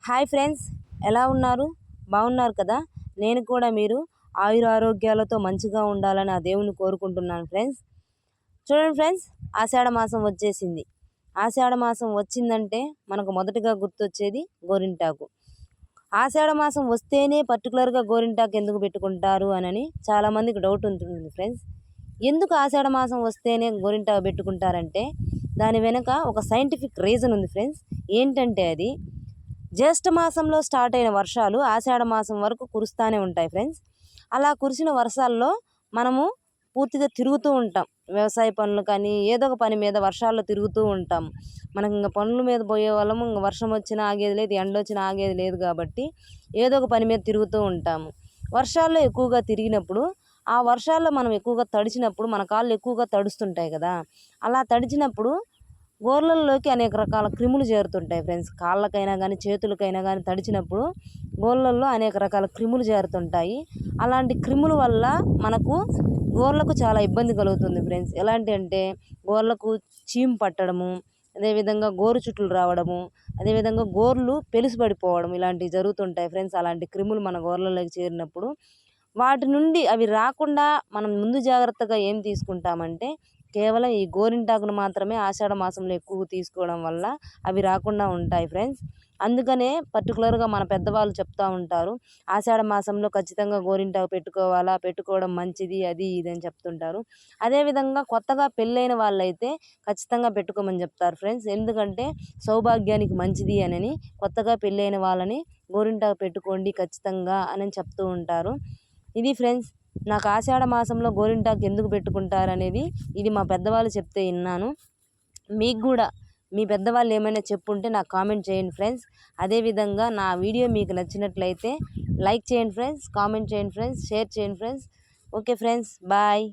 Hi friends, ఎలా ఉన్నారు? బాగున్నారు కదా? నేను కూడా మీరు ఆయురారోగ్యాలతో మంచిగా ఉండాలని ఆ దేవుని కోరుకుంటున్నాను ఫ్రెండ్స్. చూడండి ఫ్రెండ్స్, ఆషాఢ మాసం వచ్చేసింది. ఆషాఢ మాసం వచ్చిందంటే మనకు మొదటగా గుర్తొచ్చేది గోరింటాకు. ఆషాఢ మాసం వస్తేనే పర్టికులర్గా గోరింటాకు ఎందుకు పెట్టుకుంటారు అని చాలామందికి డౌట్ ఉంటుంది ఫ్రెండ్స్. ఎందుకు ఆషాఢ మాసం వస్తేనే గోరింటాకు పెట్టుకుంటారంటే దాని వెనుక ఒక సైంటిఫిక్ రీజన్ ఉంది ఫ్రెండ్స్. ఏంటంటే అది జ్యేష్ఠ మాసంలో స్టార్ట్ అయిన వర్షాలు ఆషాఢ మాసం వరకు కురుస్తూనే ఉంటాయి ఫ్రెండ్స్. అలా కురిసిన వర్షాల్లో మనము పూర్తిగా తిరుగుతూ ఉంటాం. వ్యవసాయ పనులు కానీ ఏదో ఒక పని మీద వర్షాల్లో తిరుగుతూ ఉంటాం. మనకు ఇంకా పనుల మీద పోయే వాళ్ళము, ఇంకా వర్షం వచ్చినా ఆగేది లేదు, ఎండ వచ్చినా ఆగేది లేదు కాబట్టి ఏదో ఒక పని మీద తిరుగుతూ ఉంటాము. వర్షాల్లో ఎక్కువగా తిరిగినప్పుడు ఆ వర్షాల్లో మనం ఎక్కువగా తడిచినప్పుడు మన కాళ్ళు ఎక్కువగా తడుస్తుంటాయి కదా. అలా తడిచినప్పుడు గోర్లల్లోకి అనేక రకాల క్రిములు చేరుతుంటాయి ఫ్రెండ్స్. కాళ్ళకైనా కానీ చేతులకైనా కానీ తడిచినప్పుడు గోర్లల్లో అనేక రకాల క్రిములు చేరుతుంటాయి. అలాంటి క్రిముల వల్ల మనకు గోర్లకు చాలా ఇబ్బంది కలుగుతుంది ఫ్రెండ్స్. ఎలాంటి అంటే గోర్లకు చీము పట్టడము, అదేవిధంగా గోరు చుట్లు రావడము, అదేవిధంగా గోర్లు పెలుసు పడిపోవడం, ఇలాంటివి జరుగుతుంటాయి ఫ్రెండ్స్. అలాంటి క్రిములు మన గోర్లలోకి చేరినప్పుడు వాటి నుండి అవి రాకుండా మనం ముందు జాగ్రత్తగా ఏం తీసుకుంటామంటే కేవలం ఈ గోరింటాకును మాత్రమే ఆషాఢ మాసంలో ఎక్కువ తీసుకోవడం వల్ల అవి రాకుండా ఉంటాయి ఫ్రెండ్స్. అందుకనే పర్టికులర్గా మన పెద్దవాళ్ళు చెప్తూ ఉంటారు, ఆషాఢ మాసంలో ఖచ్చితంగా గోరింటాకు పెట్టుకోవాలా, పెట్టుకోవడం మంచిది, అది ఇది అని చెప్తుంటారు. అదేవిధంగా కొత్తగా పెళ్ళైన వాళ్ళైతే ఖచ్చితంగా పెట్టుకోమని చెప్తారు ఫ్రెండ్స్. ఎందుకంటే సౌభాగ్యానికి మంచిది అని కొత్తగా పెళ్ళైన వాళ్ళని గోరింటాకు పెట్టుకోండి ఖచ్చితంగా అని చెప్తూ ఉంటారు. ఇది ఫ్రెండ్స్, నాకు ఆషాఢ మాసంలో గోరింటాకు ఎందుకు పెట్టుకుంటారనేది ఇది మా పెద్దవాళ్ళు చెప్తే విన్నాను. మీకు కూడా మీ పెద్దవాళ్ళు ఏమైనా చెప్పుంటే నాకు కామెంట్ చేయండి ఫ్రెండ్స్. అదేవిధంగా నా వీడియో మీకు నచ్చినట్లయితే లైక్ చేయండి ఫ్రెండ్స్, కామెంట్ చేయండి ఫ్రెండ్స్, షేర్ చేయండి ఫ్రెండ్స్. Okay friends, bye.